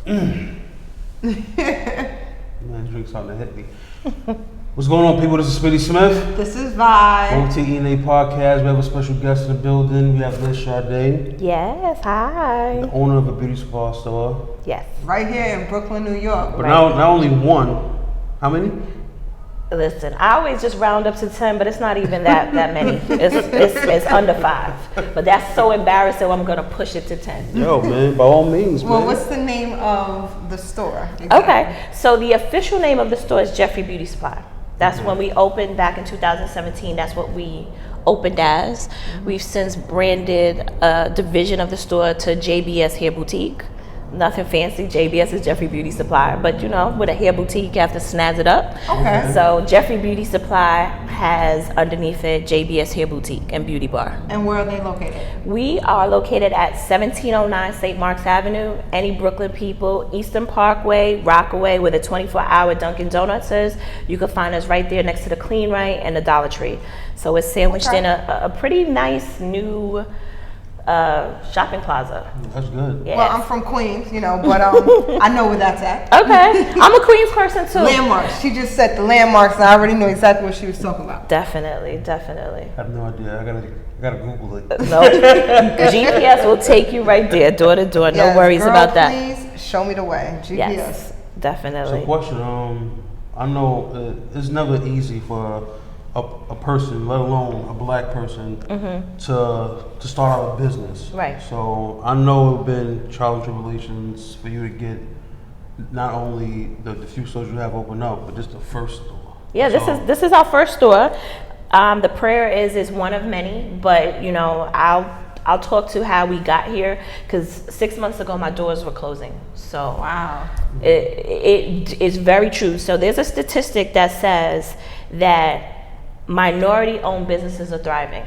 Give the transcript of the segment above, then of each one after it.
Man, drink starting to hit me. What's going on, people? This is Spitty Smith. This is Vi. OTENA Podcast. We have a special guest in the building. We have Liz Sade. Yes, hi. The owner of a beauty spa store. Yes. Right here in Brooklyn, New York. But not only one. How many? Listen, I always just round up to 10, but it's not even that many. It's under 5. But that's so embarrassing, I'm going to push it to 10. Yo, man, by all means, man. Well, what's the name of the store? Exactly. Okay, so the official name of the store is Jeffrey Beauty Supply. That's when we opened back in 2017. That's what we opened as. We've since branded a division of the store to JBS Hair Boutique. Nothing fancy. JBS is Jeffrey Beauty Supply, but you know, with a hair boutique, you have to snazz it up. Okay. So Jeffrey Beauty Supply has underneath it JBS Hair Boutique and Beauty Bar. And where are they located? We are located at 1709 St. Mark's Avenue. Any Brooklyn people, Eastern Parkway, Rockaway, where the 24-hour Dunkin' Donuts is, you can find us right there next to the Clean Right and the Dollar Tree. So it's sandwiched in a pretty nice new shopping plaza. That's good. Yes. Well, I'm from Queens, you know, but I know where that's at. Okay. I'm a Queens person too. Landmarks. She just said the landmarks, and I already knew exactly what she was talking about. Definitely. I have no idea. I gotta Google it. No. GPS will take you right there, door to door. No Yes, worries girl, about that. Please show me the way. GPS. Yes, definitely. So, question. I know it's never easy for a person, let alone a black person, to start out a business. Right. So I know it's been trial and tribulations for you to get not only the few stores you have open up, but just the first store. Yeah, this is our first store. The prayer is one of many, but you know, I'll talk to how we got here, because 6 months ago my doors were closing. So Wow. it is very true. So there's a statistic that says that minority-owned businesses are thriving.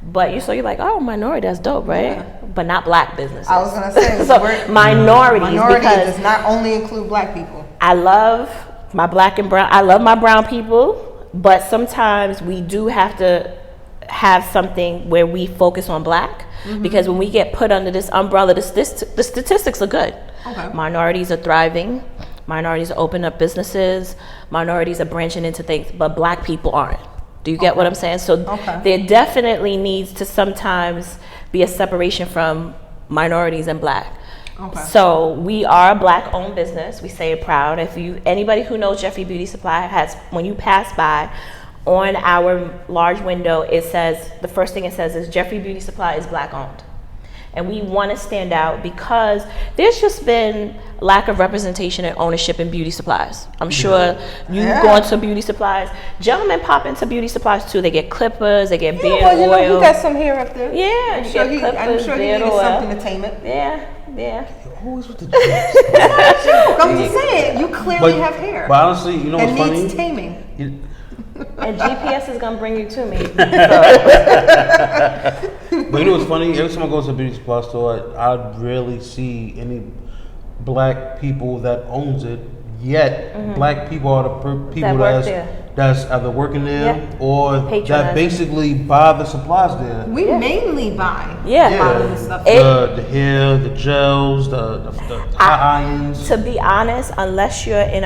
But you're like, oh, minority, that's dope, right? Yeah. But not black businesses. I was gonna say so minorities, minority because does not only include black people. I love my black and brown. I love my brown people, but sometimes we do have to have something where we focus on black, because when we get put under this umbrella, the statistics are good. Okay. Minorities are thriving. Minorities are opening up businesses. Minorities are branching into things, but black people aren't. Do you get what I'm saying? So there definitely needs to sometimes be a separation from minorities and black. Okay. So we are a black-owned business. We say it proud. Anybody who knows Jeffrey Beauty Supply when you pass by, on our large window, the first thing it says is Jeffrey Beauty Supply is black-owned. And we want to stand out because there's just been lack of representation and ownership in beauty supplies. I'm sure you go into beauty supplies. Gentlemen pop into beauty supplies too. They get clippers, they get beard well, you oil. know, he got some hair up there. Yeah, I'm sure he beard needed oil. some entertainment. Yeah. Always with the I'm just saying, you clearly have hair. But honestly, you know what's and funny? needs taming. And GPS is gonna bring you to me. But you know what's funny? Every time I go to a beauty supply store, I rarely see any black people that owns it. Yet, black people are the people that's either working there or that basically buy the supplies there. We mainly buy. Yeah. Stuff. The hair, the gels, the hot irons. To be honest, unless you're in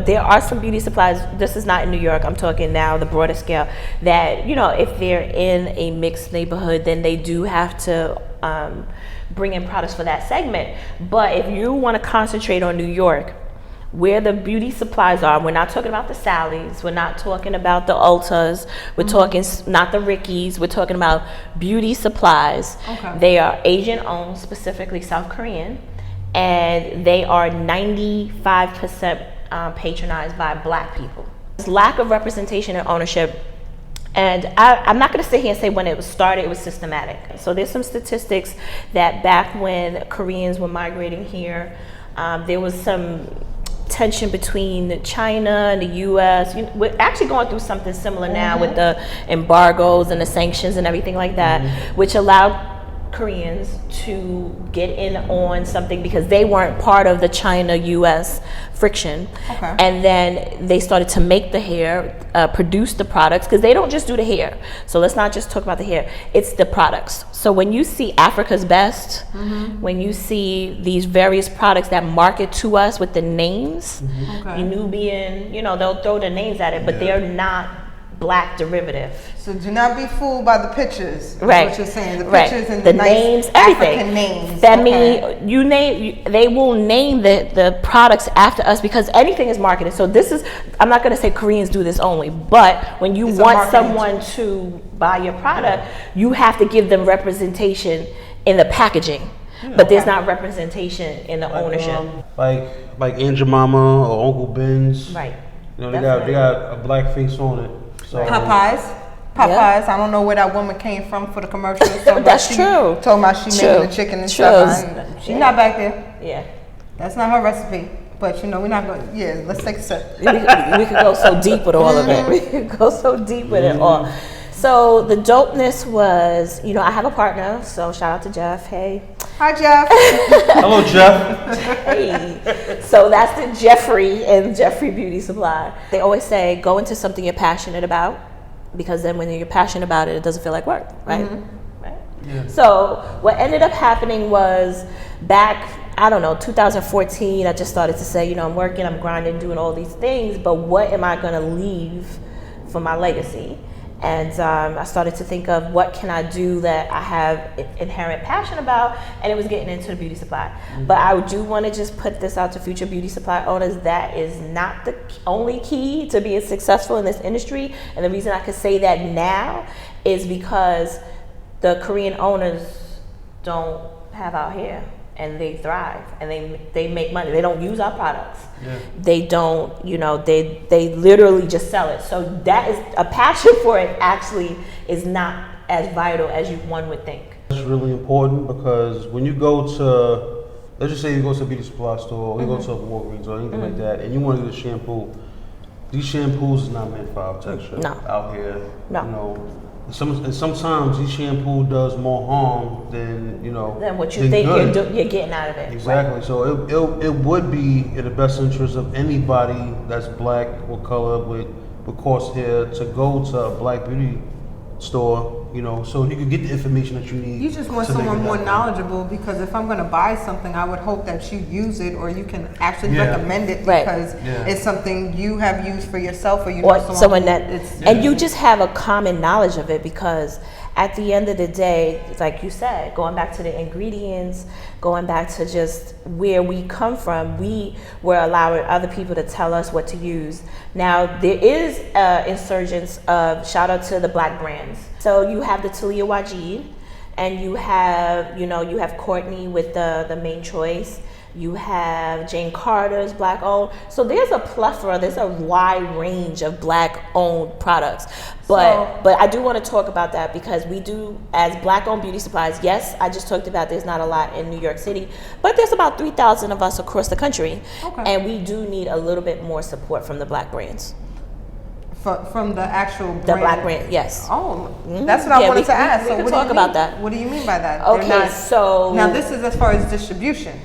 there are some beauty supplies, this is not in New York, I'm talking now the broader scale, that, if they're in a mixed neighborhood, then they do have to bring in products for that segment. But if you want to concentrate on New York, where the beauty supplies are, we're not talking about the Sally's, we're not talking about the Ultas, we're talking not the Ricky's, we're talking about beauty supplies. Okay. They are Asian owned, specifically South Korean, and they are 95% patronized by black people. There's lack of representation and ownership. And I'm not going to sit here and say when it was started, it was systematic. So there's some statistics that back when Koreans were migrating here, there was some tension between China and the U.S. We're actually going through something similar now with the embargoes and the sanctions and everything like that, which allowed Koreans to get in on something because they weren't part of the China-U.S. friction. Okay. And then they started to make the hair, produce the products, because they don't just do the hair. So let's not just talk about the hair. It's the products. So when you see Africa's Best, when you see these various products that market to us with the names, Nubian, you know, they'll throw the names at it, but they're not Black derivative. So do not be fooled by the pictures. Right. What you're saying, the Right. pictures and the the nice names, everything. African names. That Okay. mean they will name the products after us because anything is marketed. So this is, I'm not going to say Koreans do this only, but when you It's a want marketing someone to buy your product, you have to give them representation in the packaging. But there's not representation in the ownership. Like Aunt Jemima or Uncle Ben's. Right. You know, they got a black face on it. So Popeyes. I don't know where that woman came from for the commercial. That's true. Told me she made the chicken and stuff. She's not back there. Yeah. That's not her recipe. But you know, we're not going. Yeah, let's take a sip. we could go so deep with all of it. We could go so deep with it all. So the dopeness was, you know, I have a partner, so shout out to Jeff. Hey. Hi, Jeff. hello, Jeff. Hey. So that's the Jeffrey and Jeffrey Beauty Supply. They always say go into something you're passionate about, because then when you're passionate about it, it doesn't feel like work, right? Right. Yeah. So what ended up happening was back, I don't know, 2014, I just started to say, you know, I'm working, I'm grinding, doing all these things, but what am I going to leave for my legacy? And I started to think of what can I do that I have inherent passion about, and it was getting into the beauty supply. But I do want to just put this out to future beauty supply owners. That is not the only key to being successful in this industry. And the reason I could say that now is because the Korean owners don't have our hair, and they thrive, and they make money. They don't use our products. Yeah. They don't, you know, they literally just sell it. So that is a passion for it. Actually, is not as vital as one would think. It's really important because when you go to, let's just say you go to a beauty supply store, or you go to a Walgreens or anything like that, and you want to get a shampoo. These shampoos is not meant for our texture out here. No. You know, sometimes these shampoo does more harm than than what you think you're getting out of it. Exactly. Right. So it would be in the best interest of anybody that's black or colored with coarse hair to go to a black beauty store, you know, so you can get the information that you need. You just want someone more knowledgeable, because if I'm going to buy something, I would hope that you use it, or you can actually recommend it because it's something you have used for yourself, or you know someone that and you just have a common knowledge of it, because at the end of the day, like you said, going back to the ingredients, going back to just where we come from, we were allowing other people to tell us what to use. Now, there is insurgence of, shout out to the black brands. So you have the Talia Wajid, and you have Courtney with the Main Choice. You have Jane Carter's black owned. So there's a plethora, there's a wide range of black owned products. But I do want to talk about that, because we do, as black owned beauty supplies, yes, I just talked about there's not a lot in New York City, but there's about 3,000 of us across the country. Okay. And we do need a little bit more support from the black brands. From the actual brand? The black brand, yes. Oh, that's what I wanted to ask. We can talk about that. What do you mean by that? Okay, so now this is as far as distribution.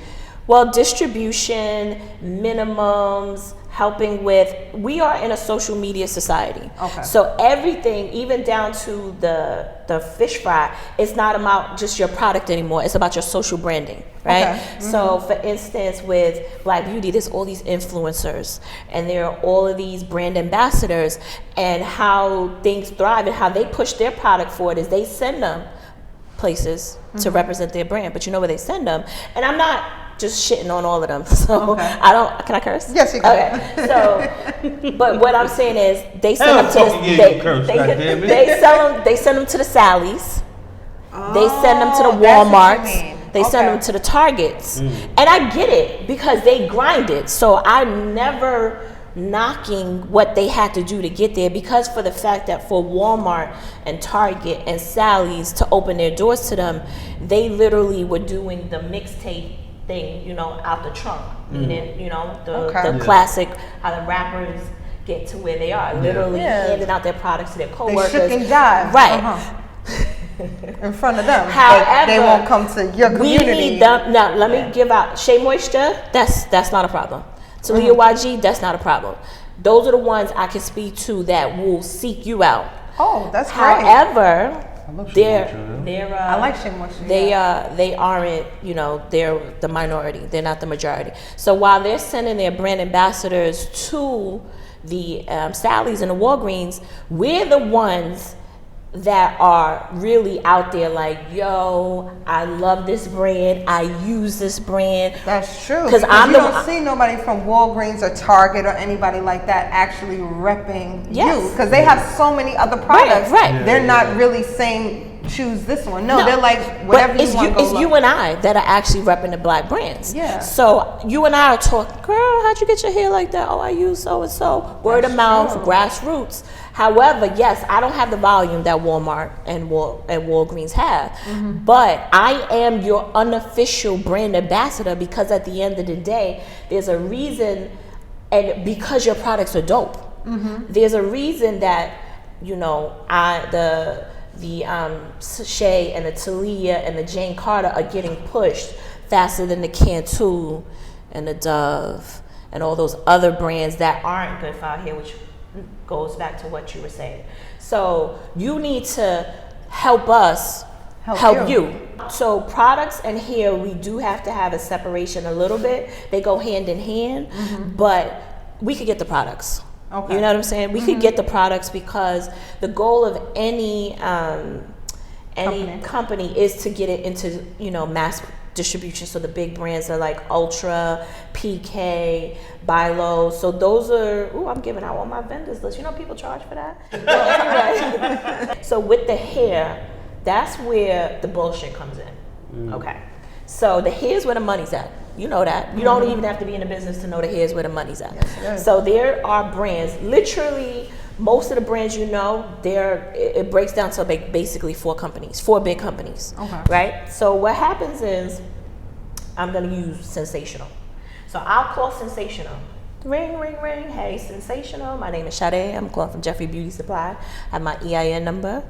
Well, distribution, minimums, helping with, we are in a social media society. Okay. So everything, even down to the fish fry, it's not about just your product anymore. It's about your social branding, right? Okay. Mm-hmm. So for instance, with Black Beauty, there's all these influencers, and there are all of these brand ambassadors, and how things thrive and how they push their product forward is they send them places to represent their brand. But you know where they send them? And I'm not just shitting on all of them. So can I curse? Yes, you can. Okay. So, but what I'm saying is they send them to they send them to the Sally's. They send them to the Walmarts. They send them to the Targets. And I get it, because they grind it. So I'm never knocking what they had to do to get there, because for the fact that for Walmart and Target and Sally's to open their doors to them, they literally were doing the mixtape thing, out the trunk, meaning, the classic, how the rappers get to where they are, literally handing out their products to their coworkers. They shook and jive. Right. in front of them. However, but they won't come to your community. We need them. Now, let me give out Shea Moisture. That's not a problem. Talia YG, that's not a problem. Those are the ones I can speak to that will seek you out. Oh, that's great. However, I like Shea Moisture. They aren't, they're the minority. They're not the majority. So while they're sending their brand ambassadors to the Sally's and the Walgreens, we're the ones that are really out there like, yo, I love this brand, I use this brand. That's true. Because you don't see nobody from Walgreens or Target or anybody like that actually repping you. Because they have so many other products. Right. They're not really saying, choose this one. No, they're like, whatever you want. It's you and I that are actually repping the black brands. Yeah. So you and I are talking, girl, how'd you get your hair like that? Oh, I use so and so. Word of mouth, grassroots. However, yes, I don't have the volume that Walmart and Walgreens have, but I am your unofficial brand ambassador because at the end of the day, there's a reason, and because your products are dope, there's a reason that the Shea and the Talia and the Jane Carter are getting pushed faster than the Cantu and the Dove and all those other brands that aren't good for out here, which goes back to what you were saying. So you need to help us help you. So products and hair, we do have to have a separation a little bit. They go hand in hand, but we could get the products. Okay. You know what I'm saying? We could get the products because the goal of any company is to get it into mass distribution. So the big brands are like Ultra, PK, Bilo. So those are, I'm giving out all my vendors list. People charge for that. Anyway. So with the hair, that's where the bullshit comes in. Okay. So the here's where the money's at. You know that. You don't even have to be in the business to know that here's where the money's at. Yes, so there are brands, literally most of the brands it breaks down to basically 4 big companies. Okay. Right? So what happens is, I'm going to use Sensational. So I'll call Sensational. Ring, ring, ring. Hey, Sensational. My name is Sade. I'm calling from Jeffrey Beauty Supply. I have my EIN number.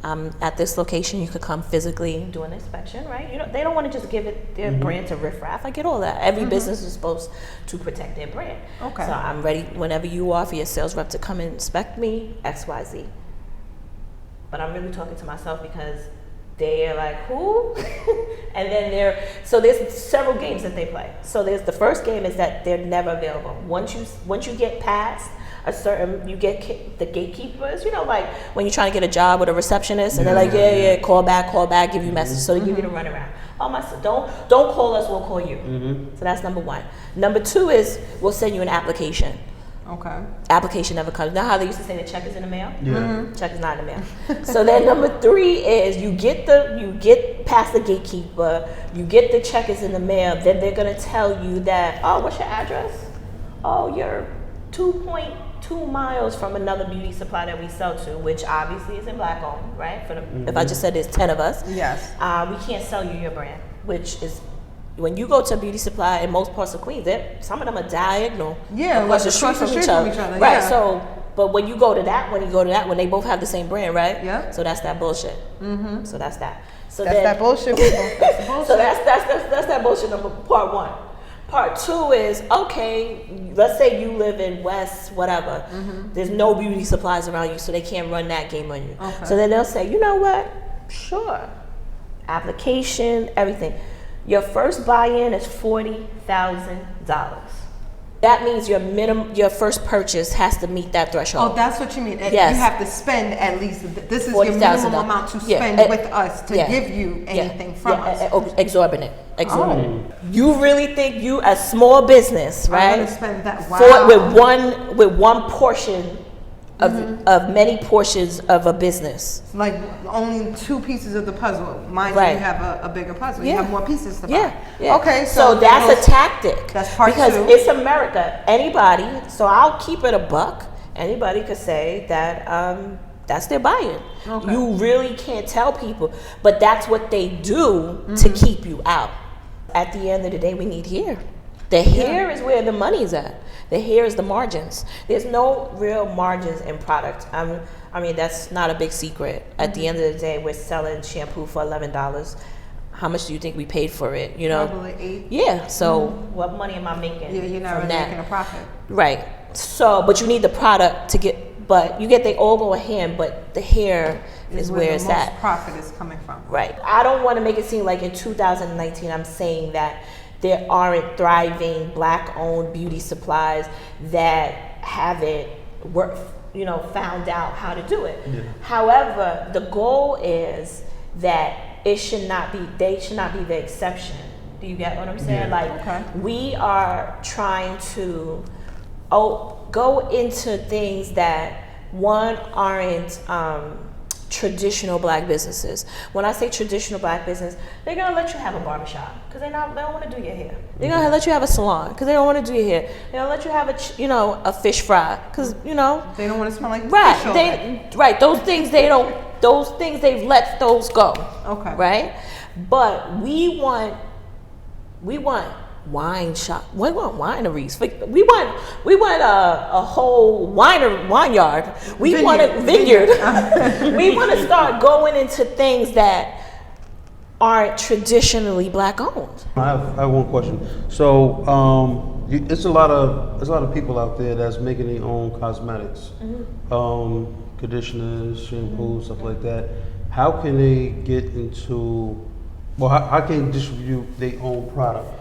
At this location, you could come physically do an inspection, right? They don't want to just give it their brand to riffraff. I get all that. Every business is supposed to protect their brand. Okay. So I'm ready whenever you are for your sales rep to come and inspect me, XYZ. But I'm really talking to myself because they're like, who? And then there's several games that they play. So there's the first game is that they're never available. Once you get past a certain, you get the gatekeepers, like when you're trying to get a job with a receptionist and they're like, call back, give you messages. So they give you the runaround. Don't call us, we'll call you. So that's number 1. Number 2 is we'll send you an application. Okay. Application never comes. Now how they used to say the check is in the mail? Yeah. Check is not in the mail. So then number 3 is you get past the gatekeeper, you get the check is in the mail, then they're gonna tell you that, what's your address? You're 2.2 miles from another beauty supply that we sell to, which obviously is in black owned, right? If I just said there's 10 of us. Yes. We can't sell you your brand, which is when you go to a beauty supply in most parts of Queens, some of them are diagonal. Yeah, across the street from each other. Right. Yeah. So, but when you go to that one, they both have the same brand, right? Yeah. So that's that bullshit. So that's that. So that's that bullshit, people. That's the bullshit. So that's that bullshit number part 1. Part 2 is, okay, let's say you live in West, whatever. There's no beauty supplies around you, so they can't run that game on you. Okay. So then they'll say, you know what? Sure. Application, everything. Your first buy-in is $40,000. That means your first purchase has to meet that threshold. Oh, that's what you mean. Yes. You have to spend at least, this is your minimum amount to spend with us to give you anything from us. Exorbitant. You really think you, a small business, right? I'm going to spend that, with one portion of many portions of a business. Like only 2 pieces of the puzzle. Mind you, you have a bigger puzzle. You have more pieces to buy. Yeah. Okay, so that's a tactic. That's part 2. Because it's America. Anybody, so I'll keep it a buck. Anybody could say that that's their buy-in. Okay. You really can't tell people, but that's what they do to keep you out. At the end of the day, we need hair. The hair is where the money's at. The hair is the margins. There's no real margins in product. I mean, that's not a big secret. At the end of the day, we're selling shampoo for $11. How much do you think we paid for it? You know, probably $8. Yeah. So what money am I making? Yeah, you're not really making a profit. Right. So, but you need the product to get. But you get they all go hand, but the hair is where it's at. The most profit is coming from. Right. I don't want to make it seem like in 2019 I'm saying that there aren't thriving Black-owned beauty supplies that haven't found out how to do it. Yeah. However, the goal is that they should not be the exception. Do you get what I'm saying? Yeah. We are trying to go into things that aren't traditional Black businesses. When I say traditional Black business, they're gonna let you have a barbershop because they don't want to do your hair. They're gonna let you have a salon because they don't want to do your hair. They're gonna let you have a fish fry because they don't want to smell like fish. Right. Those things they've let those go. Okay. Right. But we want wine shop. We want wineries. We want a whole vineyard. We want a vineyard. We want to start going into things that aren't traditionally Black owned. I have one question. So it's a lot of people out there that's making their own cosmetics, conditioners, shampoos, stuff like that. How can they get into? Well, how can they distribute their own product?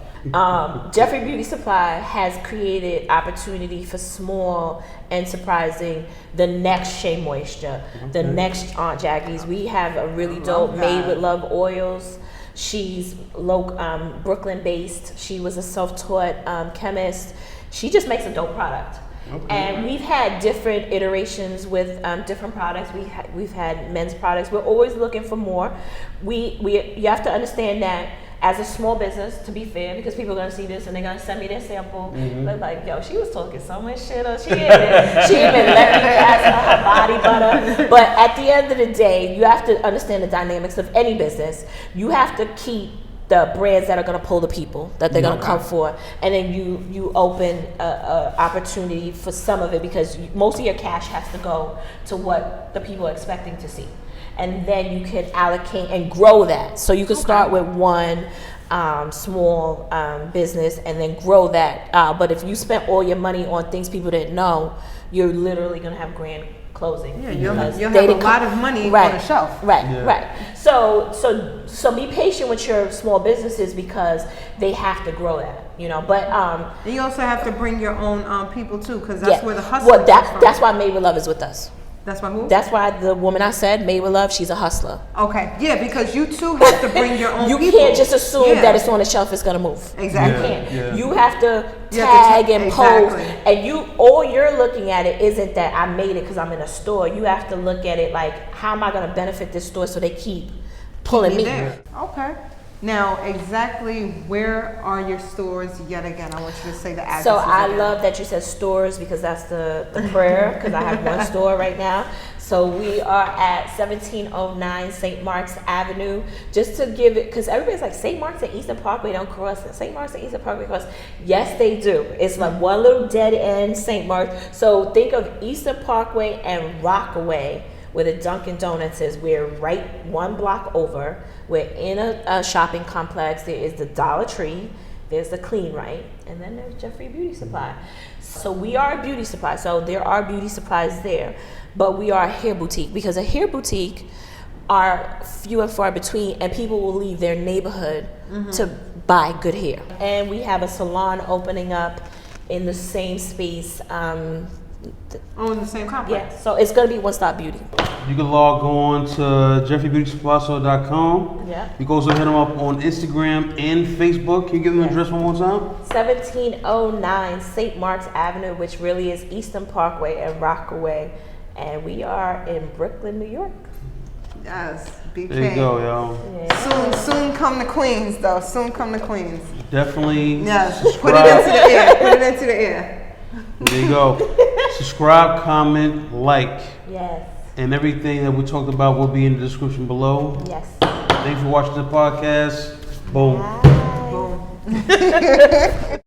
Jeffrey Beauty Supply has created opportunity for small enterprising. The next Shea Moisture, the next Aunt Jackie's. We have a really dope Made with Love oils. She's Brooklyn based. She was a self-taught chemist. She just makes a dope product. Okay. And we've had different iterations with different products. We've had men's products. We're always looking for more. You have to understand that as a small business, to be fair, because people are gonna see this and they're gonna send me their sample. They're like, yo, she was talking so much shit. She even let me pass her body butter. But at the end of the day, you have to understand the dynamics of any business. You have to keep the brands that are going to pull the people that they're going to come for, and then you open a opportunity for some of it, because most of your cash has to go to what the people are expecting to see, and then you can allocate and grow that. So you can start with one small business and then grow that. But if you spent all your money on things people didn't know, you're literally going to have grand closing. Yeah, you'll have a lot of money on the shelf. Right. So be patient with your small businesses because they have to grow that, But and you also have to bring your own people too, because that's where the hustle comes from. That's why Made with Love is with us. That's why who? That's why the woman I said, Made with Love, she's a hustler. Okay, yeah, because you too have to bring your own you people. Can't just assume that it's on the shelf, it's gonna move. Exactly. You can't. Yeah. You have to tag and pose, and all you're looking at it isn't that I made it because I'm in a store. You have to look at it like, how am I gonna benefit this store so they keep pulling me? There. Okay. Now, exactly where are your stores yet again? I want you to say the address. So I love that you said stores, because that's the prayer, because I have one store right now. So we are at 1709 St. Mark's Avenue. Just to give it, because everybody's like, St. Mark's and Eastern Parkway don't cross. St. Mark's and Eastern Parkway cross. Yes, they do. It's like one little dead end, St. Mark's. So think of Eastern Parkway and Rockaway, where the Dunkin' Donuts is. We're right one block over. We're in a shopping complex. There is the Dollar Tree, there's the Clean Right, and then there's Jeffrey Beauty Supply. So we are a beauty supply. So there are beauty supplies there, but we are a hair boutique, because a hair boutique are few and far between, and people will leave their neighborhood to buy good hair. And we have a salon opening up in the same space. In the same complex. Yeah, so it's gonna be One Stop Beauty. You can log on to jeffreybeautysupplystore.com. Yeah. You can also hit them up on Instagram and Facebook. Can you give them the address one more time? 1709 St. Mark's Avenue, which really is Eastern Parkway and Rockaway, and we are in Brooklyn, New York. Yes, BK. There you go, y'all. Yeah. Soon come to Queens, though. Soon come to Queens. Definitely. Yes. Subscribe. Put it into the air. Put it into the air. There you go. Subscribe, comment, like. Yes. And everything that we talked about will be in the description below. Yes. Thanks for watching the podcast. Boom. Bye. Boom.